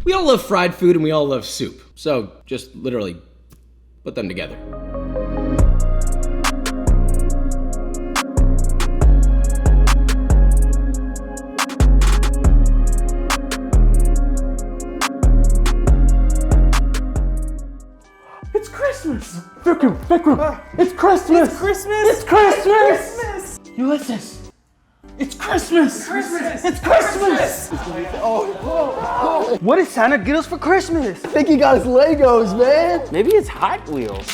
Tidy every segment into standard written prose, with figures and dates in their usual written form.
We all love fried food and we all love soup. So just literally put them together. It's Christmas! Vikram! It's Christmas! It's Christmas! It's Christmas! It's Christmas! Ulysses! It's Christmas! Christmas! It's Christmas! What did Santa get us for Christmas? I think he got his Legos, man. Maybe it's Hot Wheels.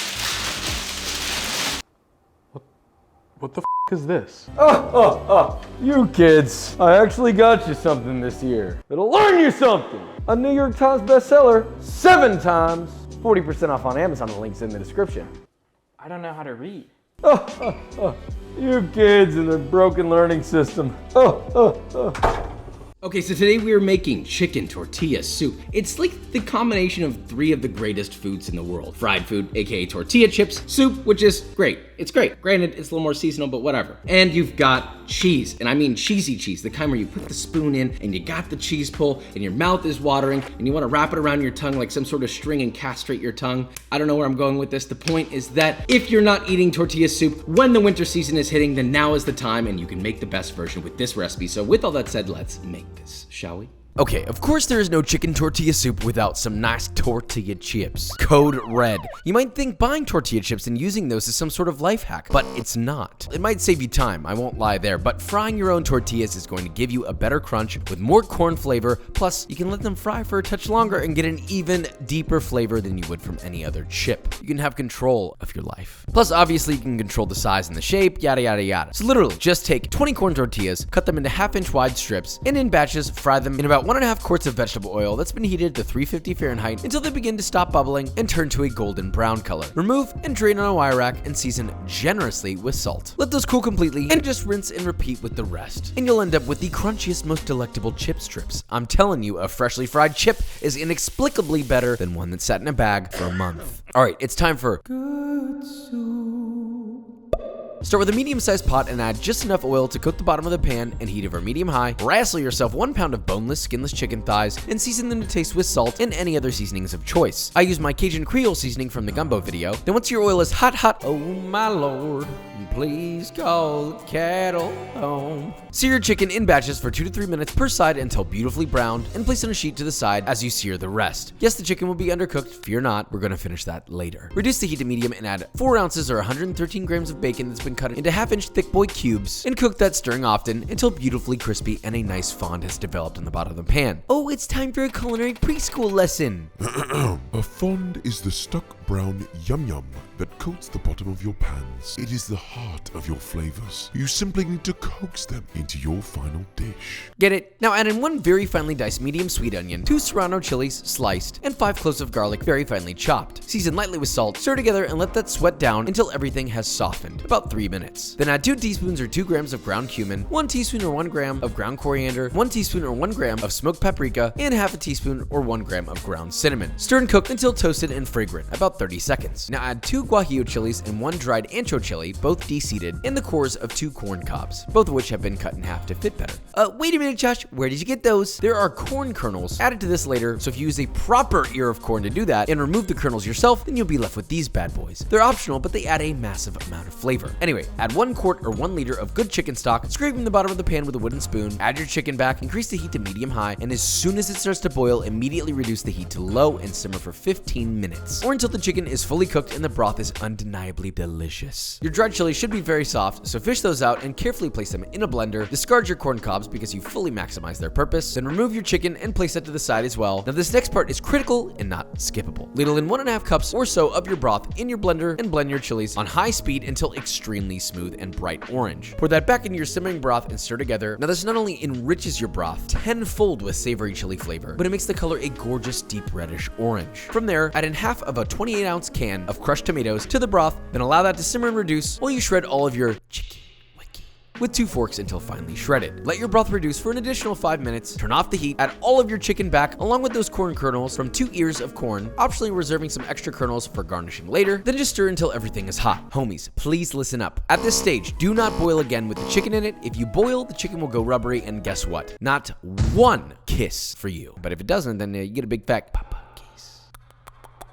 What the is this? You kids. I actually got you something this year. It'll learn you something. A New York Times bestseller 7 times. 40% off on Amazon, the link's in the description. I don't know how to read. You kids and the broken learning system. Okay, so today we are making chicken tortilla soup. It's like the combination of 3 of the greatest foods in the world. Fried food, aka tortilla chips, soup, which is great. It's great. Granted, it's a little more seasonal, but whatever. And you've got cheese, and I mean cheesy cheese, the kind where you put the spoon in and you got the cheese pull and your mouth is watering and you want to wrap it around your tongue like some sort of string and castrate your tongue. I don't know where I'm going with this. The point is that if you're not eating tortilla soup when the winter season is hitting, then now is the time and you can make the best version with this recipe. So with all that said, let's make this, shall we? Okay, of course there is no chicken tortilla soup without some nice tortilla chips. Code red. You might think buying tortilla chips and using those is some sort of life hack, but it's not. It might save you time, I won't lie there, but frying your own tortillas is going to give you a better crunch with more corn flavor, plus you can let them fry for a touch longer and get an even deeper flavor than you would from any other chip. You can have control of your life. Plus, obviously, you can control the size and the shape, yada yada yada. So literally, just take 20 corn tortillas, cut them into 1/2-inch wide strips, and in batches, fry them in about 1.5 quarts of vegetable oil that's been heated to 350 Fahrenheit until they begin to stop bubbling and turn to a golden brown color. Remove and drain on a wire rack and season generously with salt. Let those cool completely and just rinse and repeat with the rest. And you'll end up with the crunchiest, most delectable chip strips. I'm telling you, a freshly fried chip is inexplicably better than one that sat in a bag for a month. All right, it's time for good soup. Start with a medium-sized pot and add just enough oil to coat the bottom of the pan and heat over medium-high. Wrestle yourself 1 pound of boneless, skinless chicken thighs and season them to taste with salt and any other seasonings of choice. I use my Cajun Creole seasoning from the gumbo video. Then once your oil is hot, oh my lord, please call the kettle home. Sear your chicken in batches for 2 to 3 minutes per side until beautifully browned and place on a sheet to the side as you sear the rest. Yes, the chicken will be undercooked, fear not, we're gonna finish that later. Reduce the heat to medium and add 4 ounces or 113 grams of bacon that's been cut into 1/2-inch thick boy cubes and cook that, stirring often until beautifully crispy and a nice fond has developed in the bottom of the pan. Oh, it's time for a culinary preschool lesson. A fond is the stuck brown yum-yum that coats the bottom of your pans. It is the heart of your flavors. You simply need to coax them into your final dish. Get it? Now add in 1 very finely diced medium sweet onion, 2 serrano chilies sliced, and 5 cloves of garlic very finely chopped. Season lightly with salt, stir together, and let that sweat down until everything has softened, about 3 minutes. Then add 2 teaspoons or 2 grams of ground cumin, 1 teaspoon or 1 gram of ground coriander, 1 teaspoon or 1 gram of smoked paprika, and 1/2 teaspoon or 1 gram of ground cinnamon. Stir and cook until toasted and fragrant, about 30 seconds. Now add 2 guajillo chilies and 1 dried ancho chili, both de-seeded, and the cores of 2 corn cobs, both of which have been cut in half to fit better. Wait a minute, Josh, where did you get those? There are corn kernels added to this later, so if you use a proper ear of corn to do that and remove the kernels yourself, then you'll be left with these bad boys. They're optional, but they add a massive amount of flavor. Anyway, add 1 quart or 1 liter of good chicken stock, scraping the bottom of the pan with a wooden spoon, add your chicken back, increase the heat to medium-high, and as soon as it starts to boil, immediately reduce the heat to low and simmer for 15 minutes, or until the chicken is fully cooked and the broth is undeniably delicious. Your dried chili should be very soft, so fish those out and carefully place them in a blender. Discard your corn cobs because you fully maximize their purpose. Then remove your chicken and place that to the side as well. Now this next part is critical and not skippable. Ladle in 1.5 cups or so of your broth in your blender and blend your chilies on high speed until extremely smooth and bright orange. Pour that back into your simmering broth and stir together. Now this not only enriches your broth tenfold with savory chili flavor, but it makes the color a gorgeous deep reddish orange. From there, add in 1/2 of a 28-ounce can of crushed tomatoes to the broth, then allow that to simmer and reduce while you shred all of your chicken wiki. with 2 forks until finely shredded. Let your broth reduce for an additional 5 minutes, turn off the heat, add all of your chicken back along with those corn kernels from 2 ears of corn, optionally reserving some extra kernels for garnishing later, then just stir until everything is hot. Homies, please listen up. At this stage, do not boil again with the chicken in it. If you boil, the chicken will go rubbery, and guess what? Not one kiss for you. But if it doesn't, then you get a big fat papa kiss.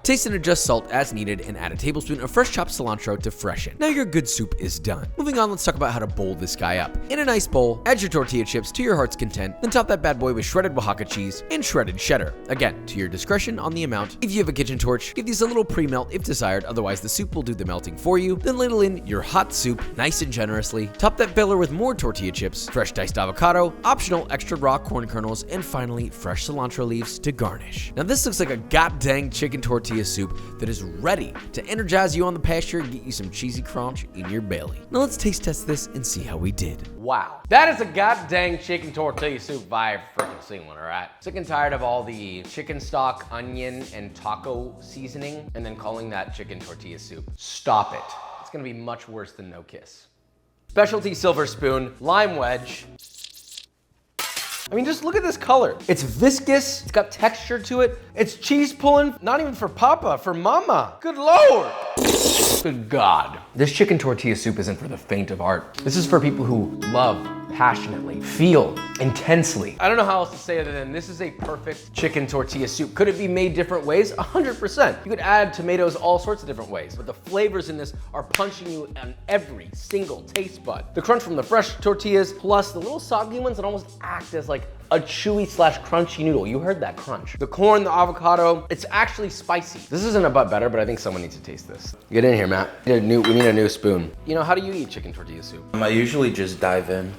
Taste and adjust salt as needed and add a tablespoon of fresh chopped cilantro to freshen. Now your good soup is done. Moving on, let's talk about how to bowl this guy up. In a nice bowl, add your tortilla chips to your heart's content, then top that bad boy with shredded Oaxaca cheese and shredded cheddar. Again, to your discretion on the amount. If you have a kitchen torch, give these a little pre-melt if desired, otherwise the soup will do the melting for you. Then ladle in your hot soup nice and generously. Top that filler with more tortilla chips, fresh diced avocado, optional extra raw corn kernels, and finally fresh cilantro leaves to garnish. Now this looks like a goddamn chicken tortilla soup that is ready to energize you on the pasture and get you some cheesy crunch in your belly. Now let's taste test this and see how we did. Wow. That is a goddamn chicken tortilla soup if I've freaking seen one, all right? Sick and tired of all the chicken stock, onion, and taco seasoning, and then calling that chicken tortilla soup. Stop it. It's gonna be much worse than no kiss. Specialty silver spoon, lime wedge. I mean, just look at this color. It's viscous, it's got texture to it. It's cheese pulling, not even for papa, for mama. Good Lord. Good God. This chicken tortilla soup isn't for the faint of heart. This is for people who love passionately, feel intensely. I don't know how else to say other than this is a perfect chicken tortilla soup. Could it be made different ways? 100%. You could add tomatoes all sorts of different ways, but the flavors in this are punching you on every single taste bud. The crunch from the fresh tortillas, plus the little soggy ones that almost act as like a chewy slash crunchy noodle. You heard that crunch. The corn, the avocado, it's actually spicy. This isn't a butt better, but I think someone needs to taste this. Get in here, Matt. We need a new spoon. You know, how do you eat chicken tortilla soup? I usually just dive in.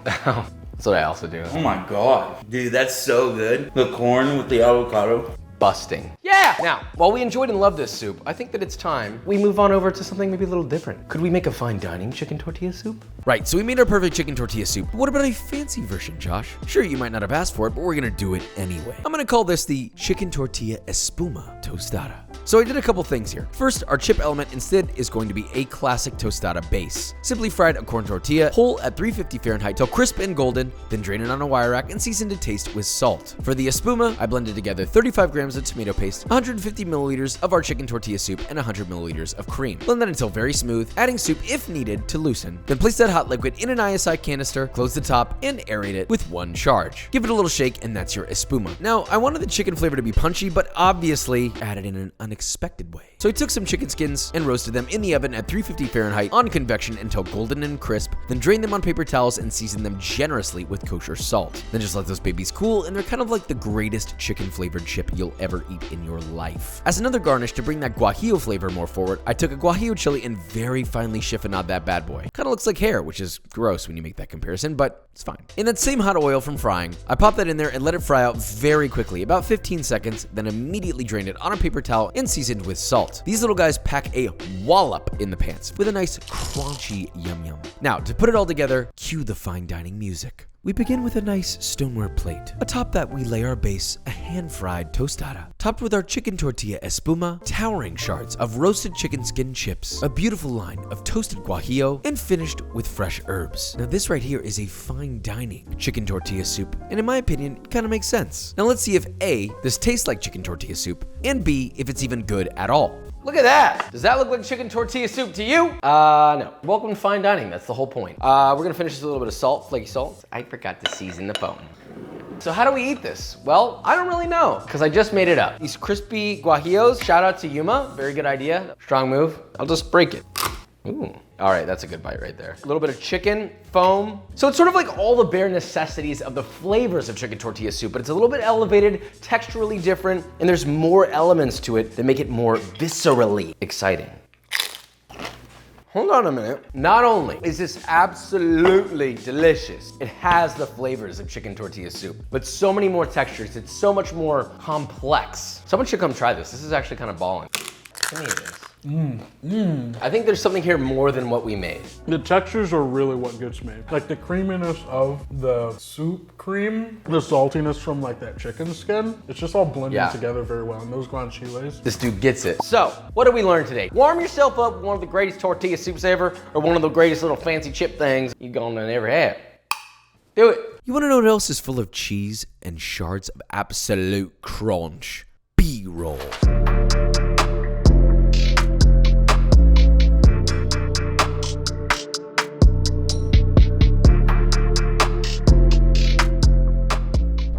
That's what I also do. Oh my god. Dude, that's so good. The corn with the avocado. Busting. Yeah! Now, while we enjoyed and loved this soup, I think that it's time we move on over to something maybe a little different. Could we make a fine dining chicken tortilla soup? Right, so we made our perfect chicken tortilla soup. But what about a fancy version, Josh? Sure, you might not have asked for it, but we're gonna do it anyway. I'm gonna call this the chicken tortilla espuma tostada. So I did a couple things here. First, our chip element instead is going to be a classic tostada base. Simply fried a corn tortilla whole at 350 Fahrenheit till crisp and golden, then drain it on a wire rack and season to taste with salt. For the espuma, I blended together 35 grams of tomato paste, 150 milliliters of our chicken tortilla soup, and 100 milliliters of cream. Blend that until very smooth, adding soup if needed to loosen. Then place that hot liquid in an ISI canister, close the top, and aerate it with one charge. Give it a little shake, and that's your espuma. Now, I wanted the chicken flavor to be punchy, but obviously added in an unexpected way. So I took some chicken skins and roasted them in the oven at 350 Fahrenheit on convection until golden and crisp, then drained them on paper towels and seasoned them generously with kosher salt. Then just let those babies cool, and they're kind of like the greatest chicken flavored chip you'll ever eat in your life. As another garnish to bring that guajillo flavor more forward, I took a guajillo chili and very finely chiffonade that bad boy. Kind of looks like hair, which is gross when you make that comparison, but it's fine. In that same hot oil from frying, I popped that in there and let it fry out very quickly, about 15 seconds, then immediately drained it on a paper towel and seasoned with salt. These little guys pack a wallop in the pants with a nice crunchy yum yum. Now, to put it all together, cue the fine dining music. We begin with a nice stoneware plate. Atop that, we lay our base, a hand-fried tostada, topped with our chicken tortilla espuma, towering shards of roasted chicken skin chips, a beautiful line of toasted guajillo, and finished with fresh herbs. Now this right here is a fine dining chicken tortilla soup, and in my opinion, it kind of makes sense. Now let's see if A, this tastes like chicken tortilla soup, and B, if it's even good at all. Look at that. Does that look like chicken tortilla soup to you? No. Welcome to fine dining. That's the whole point. We're gonna finish with a little bit of salt, flaky salt. I forgot to season the phone. So how do we eat this? Well, I don't really know, because I just made it up. These crispy guajillos, shout out to Yuma. Very good idea. Strong move. I'll just break it. Ooh. All right, that's a good bite right there. A little bit of chicken, foam. So it's sort of like all the bare necessities of the flavors of chicken tortilla soup, but it's a little bit elevated, texturally different, and there's more elements to it that make it more viscerally exciting. Hold on a minute. Not only is this absolutely delicious, it has the flavors of chicken tortilla soup, but so many more textures. It's so much more complex. Someone should come try this. This is actually kind of balling. Give me this. I think there's something here more than what we made. The textures are really what gets me. Like the creaminess of the soup cream, the saltiness from like that chicken skin. It's just all blending together very well. And those guanciles. This dude gets it. So, what did we learn today? Warm yourself up with one of the greatest tortilla soups ever, or one of the greatest little fancy chip things you're gonna ever have. Do it. You wanna know what else is full of cheese and shards of absolute crunch? B-roll.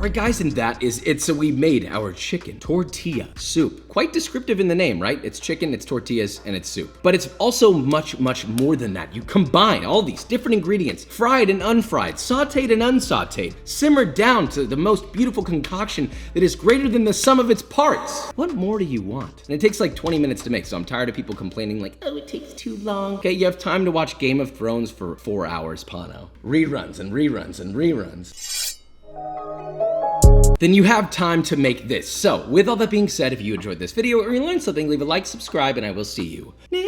Alright guys, and that is it. So we made our chicken tortilla soup. Quite descriptive in the name, right? It's chicken, it's tortillas, and it's soup. But it's also much, much more than that. You combine all these different ingredients, fried and unfried, sauteed and unsauteed, simmered down to the most beautiful concoction that is greater than the sum of its parts. What more do you want? And it takes like 20 minutes to make, so I'm tired of people complaining like, oh, it takes too long. Okay, you have time to watch Game of Thrones for 4 hours, Pano. Reruns and reruns and reruns. Then you have time to make this. So, with all that being said, if you enjoyed this video or you learned something, leave a like, subscribe, and I will see you next